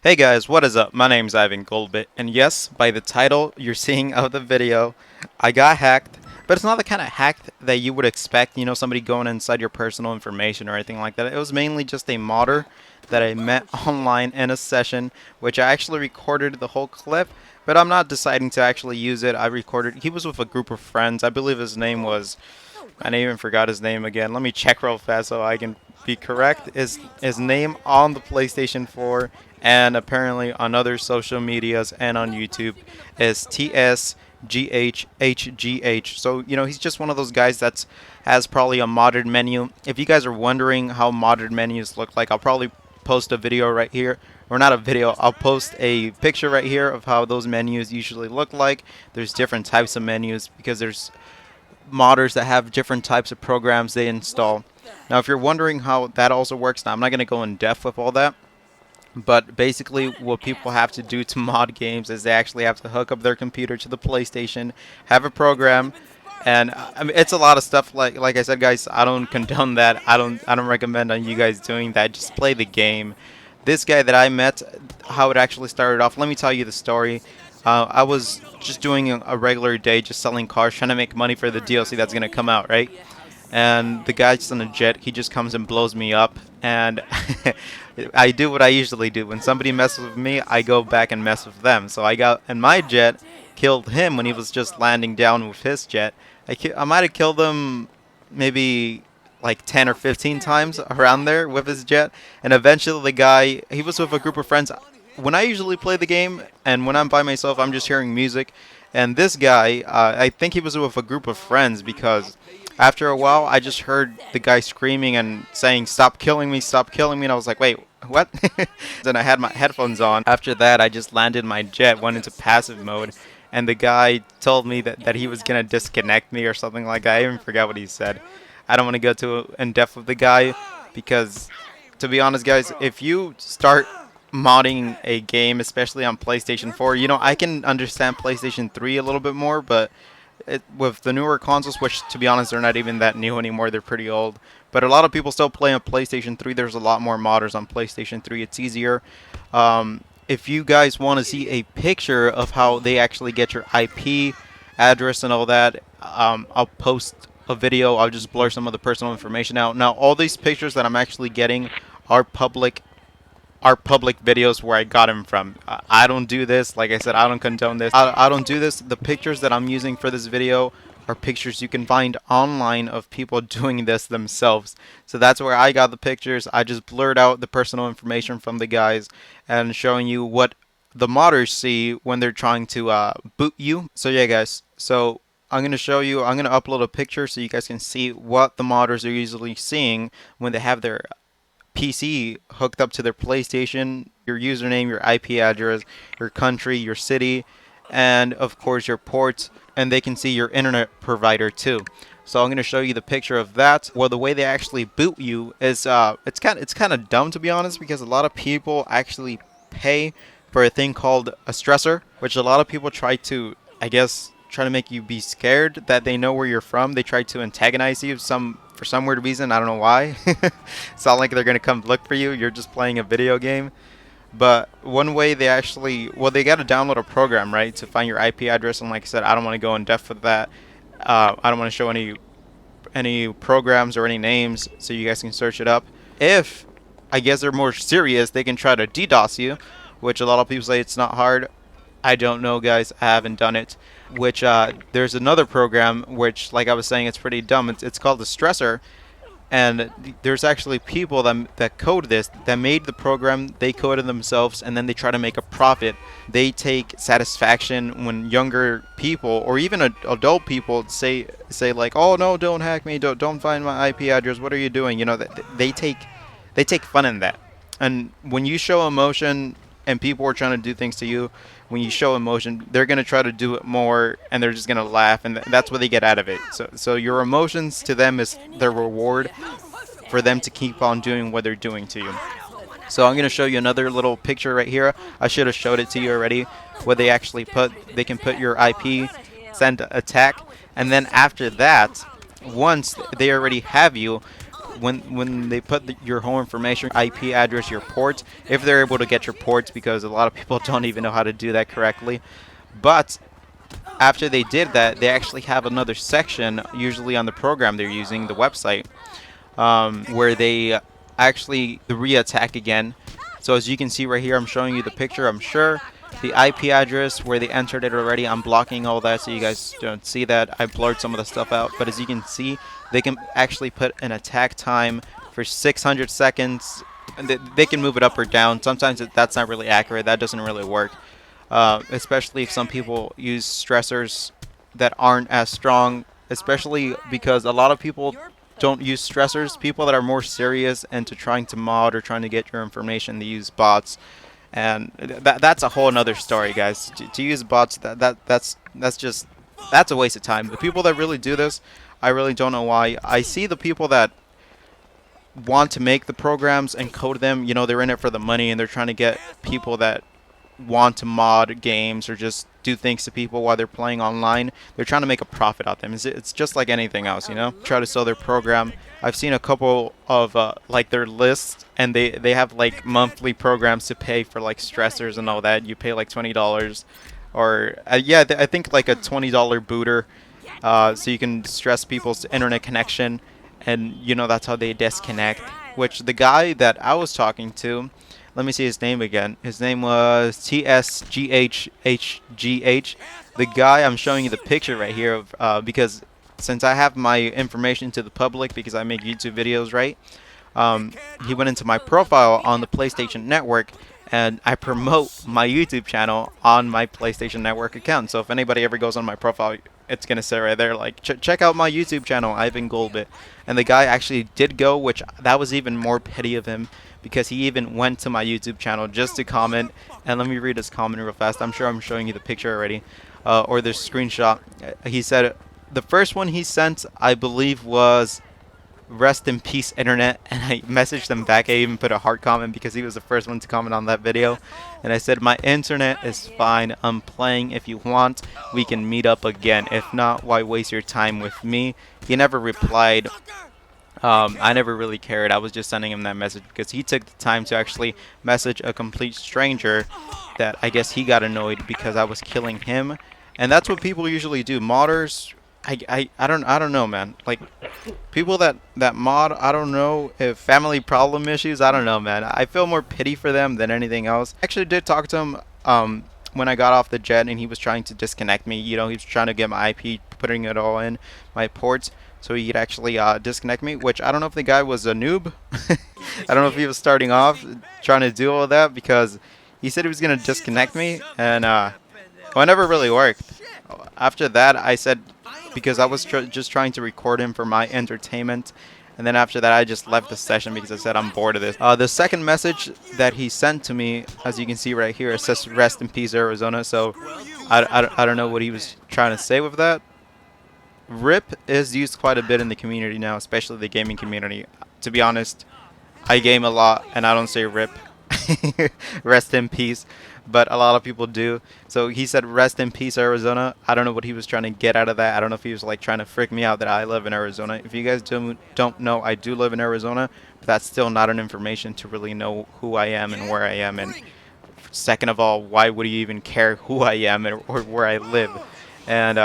Hey guys, what is up? My name's Ivan Goldbit, and yes, by the title you're seeing of the video, I got hacked, but it's not the kind of hack that you would expect, somebody going inside your personal information or anything like that. It was mainly just a modder that I met online in a session, which I actually recorded the whole clip, but I'm not deciding to actually use it. He was with a group of friends. I believe his name was, I even forgot his name again. Let me check real fast so I can be correct. His name on the PlayStation 4 and apparently on other social medias and on YouTube is TSGHHGH. So, he's just one of those guys that's has probably a modded menu. If you guys are wondering how modded menus look like, I'll probably post a video right here. Or not a video, I'll post a picture right here of how those menus usually look like. There's different types of menus because there's modders that have different types of programs they install. Now, if you're wondering how that also works, now I'm not going to go in depth with all that. But basically, what people have to do to mod games is they actually have to hook up their computer to the PlayStation, have a program, and I mean, it's a lot of stuff. Like I said, guys, I don't condone that. I don't recommend on you guys doing that. Just play the game. This guy that I met, how it actually started off. Let me tell you the story. I was just doing a regular day, just selling cars, trying to make money for the DLC that's gonna come out, right? And the guy's on a jet. He just comes and blows me up, and I do what I usually do. When somebody messes with me, I go back and mess with them. So I got in my jet, killed him when he was just landing down with his jet. I might have killed him maybe like 10 or 15 times around there with his jet, and eventually the guy, he was with a group of friends. When I usually play the game and when I'm by myself, I'm just hearing music, and this guy, I think he was with a group of friends because after a while, I just heard the guy screaming and saying, stop killing me, and I was like, wait, what? Then I had my headphones on. After that, I just landed my jet, went into passive mode, and the guy told me that he was going to disconnect me or something like that. I even forgot what he said. I don't want to go too in depth with the guy because, to be honest, guys, if you start modding a game, especially on PlayStation 4, I can understand PlayStation 3 a little bit more, but with the newer consoles, which to be honest, they're not even that new anymore, they're pretty old. But a lot of people still play on PlayStation 3. There's a lot more modders on PlayStation 3. It's easier. If you guys want to see a picture of how they actually get your IP address and all that, I'll post a video. I'll just blur some of the personal information out. Now, all these pictures that I'm actually getting are public videos where I got them from. I don't do this. Like I said, I don't condone this. I don't do this. The pictures that I'm using for this video are pictures you can find online of people doing this themselves. So that's where I got the pictures. I just blurred out the personal information from the guys and showing you what the modders see when they're trying to boot you. So yeah, guys. So I'm going to show you, I'm going to upload a picture so you guys can see what the modders are usually seeing when they have their PC hooked up to their PlayStation, your username, your IP address, your country, your city, and of course your ports, and they can see your internet provider too. So I'm going to show you the picture of that. Well, the way they actually boot you is it's kind of dumb, to be honest, because a lot of people actually pay for a thing called a stressor, which a lot of people try to, I guess, try to make you be scared that they know where you're from. They try to antagonize you for some weird reason. I don't know why. It's not like they're going to come look for you. You're just playing a video game. But one way they actually, well, they got to download a program, right, to find your IP address. And like I said, I don't want to go in depth with that. I don't want to show any programs or any names so you guys can search it up. If, I guess they're more serious, they can try to DDoS you, which a lot of people say it's not hard. I don't know, guys. I haven't done it. Which there's another program which, like I was saying, it's pretty dumb. It's called the stressor, and there's actually people that code this, that made the program. They coded themselves, and then they try to make a profit. They take satisfaction when younger people or even adult people say like, "Oh no, don't hack me! Don't find my IP address. What are you doing?" They take fun in that. And when you show emotion and people are trying to do things to you, when you show emotion, they're going to try to do it more, and they're just going to laugh, and that's what they get out of it. So your emotions to them is their reward for them to keep on doing what they're doing to you. So I'm going to show you another little picture right here. I should have showed it to you already, where they actually they can put your IP, send attack, and then after that, once they already have you, when they put your whole information, IP address, your ports, if they're able to get your ports, because a lot of people don't even know how to do that correctly. But after they did that, they actually have another section, usually on the program they're using, the website, where they actually re-attack again. So as you can see right here, I'm showing you the picture. I'm sure the IP address where they entered it already, I'm blocking all that so you guys don't see that. I blurred some of the stuff out, but as you can see, they can actually put an attack time for 600 seconds. And they can move it up or down. Sometimes that's not really accurate. That doesn't really work, especially if some people use stressors that aren't as strong, especially because a lot of people don't use stressors. People that are more serious into trying to mod or trying to get your information, they use bots, and that's a whole another story, guys. To use bots, that's a waste of time. The people that really do this, I really don't know why. I see the people that want to make the programs and code them. You know, they're in it for the money, and they're trying to get people that want to mod games or just do things to people while they're playing online. They're trying to make a profit out of them. It's just like anything else, you know. Try to sell their program. I've seen a couple of like their lists, and they have like monthly programs to pay for like stressors and all that. You pay like $20, or yeah, I think like a $20 booter, so you can stress people's internet connection, and you know that's how they disconnect. Which the guy that I was talking to, let me see his name again. His name was TSGHHGH. The guy, I'm showing you the picture right here of, because since I have my information to the public because I make YouTube videos, right? He went into my profile on the PlayStation Network, and I promote my YouTube channel on my PlayStation Network account. So if anybody ever goes on my profile, it's going to say right there, like, check out my YouTube channel, Ivan Goldbit. And the guy actually did go, which that was even more petty of him, because he even went to my YouTube channel just to comment. And let me read his comment real fast. I'm sure I'm showing you the picture already, or the screenshot. He said the first one he sent, I believe, was "Rest in peace, internet," and I messaged him back. I even put a heart comment because he was the first one to comment on that video, and I said, "My internet is fine. I'm playing. If you want, we can meet up again. If not, why waste your time with me?" He never replied. I never really cared. I was just sending him that message because he took the time to actually message a complete stranger that I guess he got annoyed because I was killing him. And that's what people usually do. Modders, I don't know, man. Like, people that mod, I don't know if family problem issues, I don't know, man. I feel more pity for them than anything else. I actually did talk to him when I got off the jet, and he was trying to disconnect me. You know, he was trying to get my IP, putting it all in my ports, so he could actually disconnect me, which I don't know if the guy was a noob. I don't know if he was starting off trying to do all that, because he said he was going to disconnect me, and well, it never really worked. After that, I said, because I was just trying to record him for my entertainment, and then after that I just left the session because I said I'm bored of this. The second message that he sent to me, as you can see right here, it says "Rest in peace, Arizona," so I don't know what he was trying to say with that. RIP is used quite a bit in the community now, especially the gaming community. To be honest, I game a lot and I don't say RIP. Rest in peace, but a lot of people do. So he said "Rest in peace, Arizona." I don't know what he was trying to get out of that. I don't know if he was like trying to freak me out that I live in Arizona. If you guys don't know, I do live in Arizona, but that's still not an information to really know who I am and where I am. And second of all, why would you even care who I am or where I live? And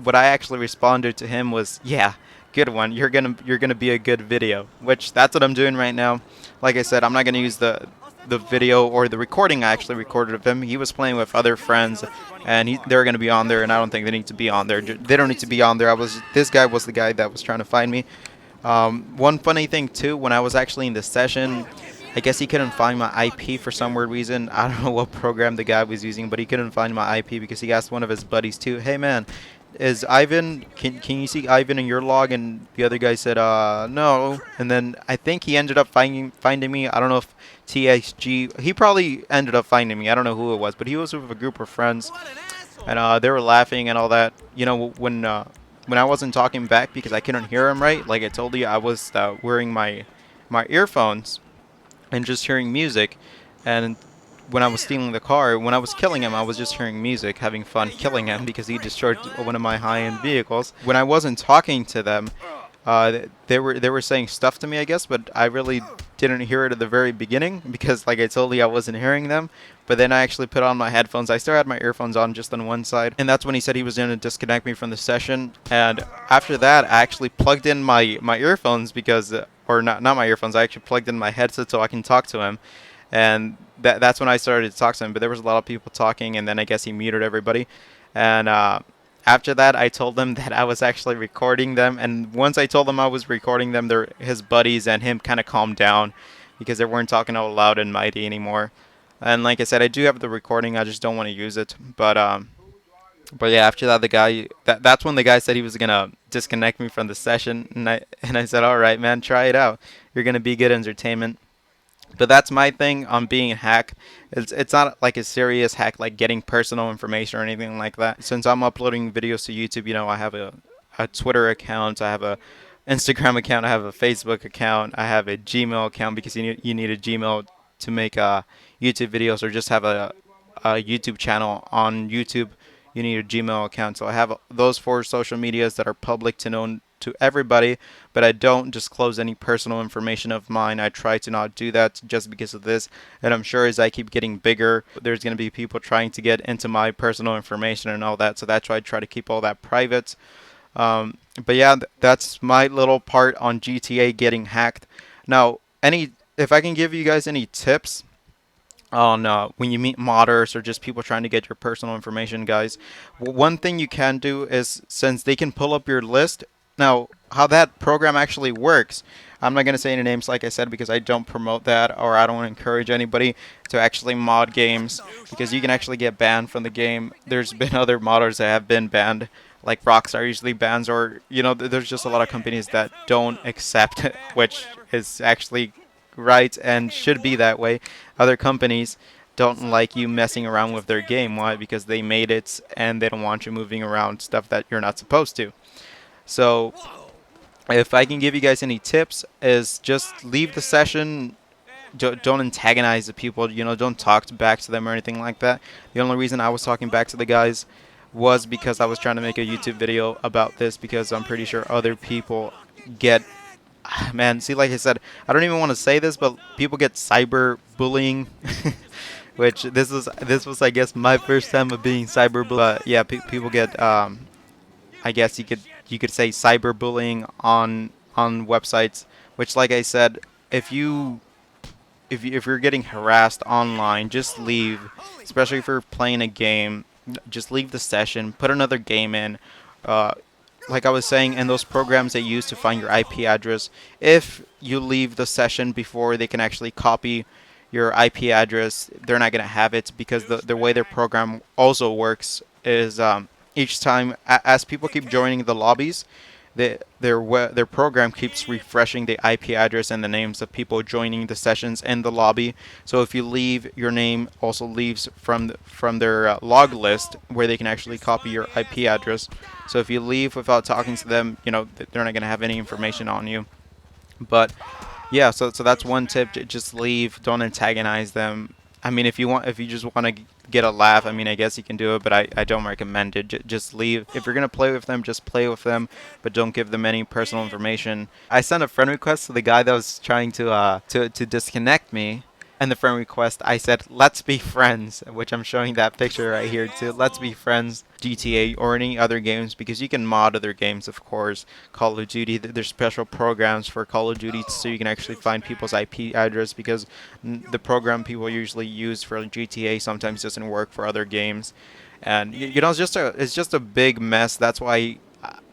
what I actually responded to him was, "Yeah, good one. You're gonna be a good video," which that's what I'm doing right now. Like I said, I'm not gonna use the video or the recording I actually recorded of him. He was playing with other friends, and they're gonna be on there, and I don't think they need to be on there. They don't need to be on there. This guy was the guy that was trying to find me. One funny thing too, when I was actually in the session, I guess he couldn't find my IP for some weird reason. I don't know what program the guy was using, but he couldn't find my IP because he asked one of his buddies too, "Hey man, is Ivan, can you see Ivan in your log?" And the other guy said no. And then I think he ended up finding me. I don't know if TSG, he probably ended up finding me. I don't know who it was, but he was with a group of friends, and they were laughing and all that. You know, when I wasn't talking back because I couldn't hear him right, like I told you, I was wearing my earphones and just hearing music. And when I was stealing the car, when I was killing him, I was just hearing music, having fun killing him because he destroyed one of my high-end vehicles. When I wasn't talking to them, They were saying stuff to me, I guess, but I really didn't hear it at the very beginning because, like I told you, I wasn't hearing them. But then I actually put on my headphones. I still had my earphones on just on one side, and that's when he said he was going to disconnect me from the session. And after that, I actually plugged in my earphones because, or not my earphones. I actually plugged in my headset so I can talk to him, and that's when I started to talk to him. But there was a lot of people talking, and then I guess he muted everybody, and after that, I told them that I was actually recording them, and once I told them I was recording them, his buddies and him kind of calmed down because they weren't talking out loud and mighty anymore. And like I said, I do have the recording. I just don't want to use it. But yeah, after that, that's when the guy said he was gonna disconnect me from the session, and I said, all right, man, try it out. You're gonna be good entertainment. But that's my thing on being hacked. It's not like a serious hack like getting personal information or anything like that. Since I'm uploading videos to YouTube, I have a Twitter account, I have a Instagram account, I have a Facebook account, I have a Gmail account because you need a Gmail to make YouTube videos or just have a YouTube channel on YouTube. You need a Gmail account. So I have those 4 social medias that are public to known to everybody, but I don't disclose any personal information of mine. I try to not do that just because of this, and I'm sure as I keep getting bigger, there's going to be people trying to get into my personal information and all that, so that's why I try to keep all that private. But yeah, that's my little part on GTA getting hacked. Now, if I can give you guys any tips on when you meet modders or just people trying to get your personal information, guys, one thing you can do is, since they can pull up your list. Now, how that program actually works, I'm not going to say any names, like I said, because I don't promote that, or I don't encourage anybody to actually mod games, because you can actually get banned from the game. There's been other modders that have been banned, like Rockstar usually bans, or there's just a lot of companies that don't accept it, which is actually right and should be that way. Other companies don't like you messing around with their game. Why? Because they made it and they don't want you moving around stuff that you're not supposed to. So if I can give you guys any tips, is just leave the session. Don't antagonize the people. Don't talk back to them or anything like that. The only reason I was talking back to the guys was because I was trying to make a YouTube video about this, because I'm pretty sure other people get, man, see, like I said, I don't even want to say this, but people get cyber bullying. Which this was I guess my first time of being cyberbullied. But yeah, people get I guess you could say cyberbullying on websites. Which, like I said, if you're getting harassed online, just leave. Especially if you're playing a game, just leave the session. Put another game in. Like I was saying, in those programs they use to find your IP address, if you leave the session before they can actually copy your IP address, they're not going to have it, because the way their program also works is each time as people keep joining the lobbies, their program keeps refreshing the IP address and the names of people joining the sessions in the lobby. So if you leave, your name also leaves from their log list, where they can actually copy your IP address. So if you leave without talking to them, they're not going to have any information on you. But yeah, so that's one tip. Just leave. Don't antagonize them. I mean, if you just want to get a laugh, I mean, I guess you can do it, but I don't recommend it. Just leave. If you're gonna play with them, just play with them, but don't give them any personal information. I sent a friend request to the guy that was trying to disconnect me. And the friend request, I said, let's be friends, which I'm showing that picture right here too. Let's be friends, GTA or any other games, because you can mod other games, of course. Call of Duty, there's special programs for Call of Duty, so you can actually find people's IP address, because the program people usually use for GTA sometimes doesn't work for other games. And it's just a big mess. That's why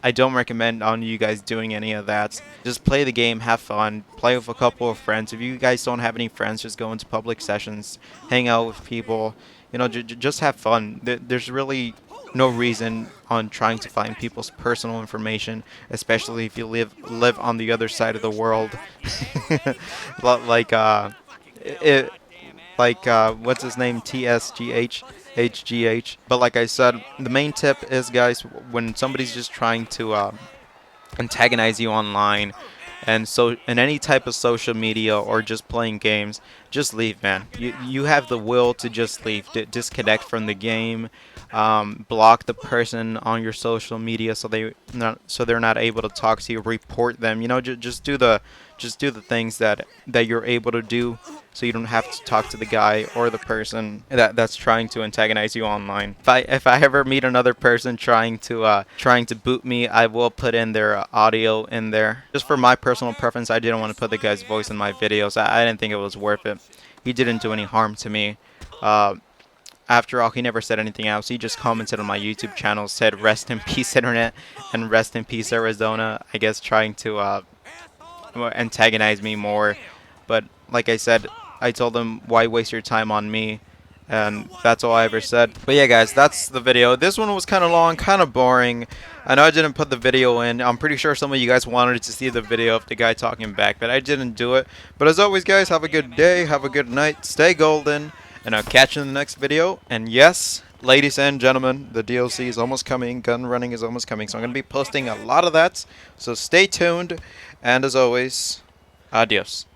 I don't recommend on you guys doing any of that. Just play the game, have fun, play with a couple of friends. If you guys don't have any friends, just go into public sessions, hang out with people. Just have fun. There's really no reason on trying to find people's personal information, especially if you live on the other side of the world. like it, what's his name? TSGH. HGH. But like I said, the main tip is, guys, when somebody's just trying to antagonize you online, and so in any type of social media or just playing games, just leave, man. You have the will to just leave, disconnect from the game, block the person on your social media so they're not able to talk to you. Report them. You know, just do the things that you're able to do, so you don't have to talk to the guy or the person that's trying to antagonize you online. If I ever meet another person trying to boot me, I will put in their audio in there. Just for my personal preference, I didn't want to put the guy's voice in my videos. I didn't think it was worth it. He didn't do any harm to me. Uh, After all, he never said anything else. He just commented on my YouTube channel, said "Rest in peace, internet," and "Rest in peace, Arizona." I guess trying to antagonize me more. But like I said, I told him, why waste your time on me? And that's all I ever said. But yeah, guys, that's the video. This one was kind of long, kind of boring. I know I didn't put the video in. I'm pretty sure some of you guys wanted to see the video of the guy talking back, but I didn't do it. But as always, guys, have a good day, have a good night, stay golden, and I'll catch you in the next video. And yes, ladies and gentlemen, the DLC is almost coming. Gun running is almost coming. So I'm going to be posting a lot of that. So stay tuned. And as always, adios.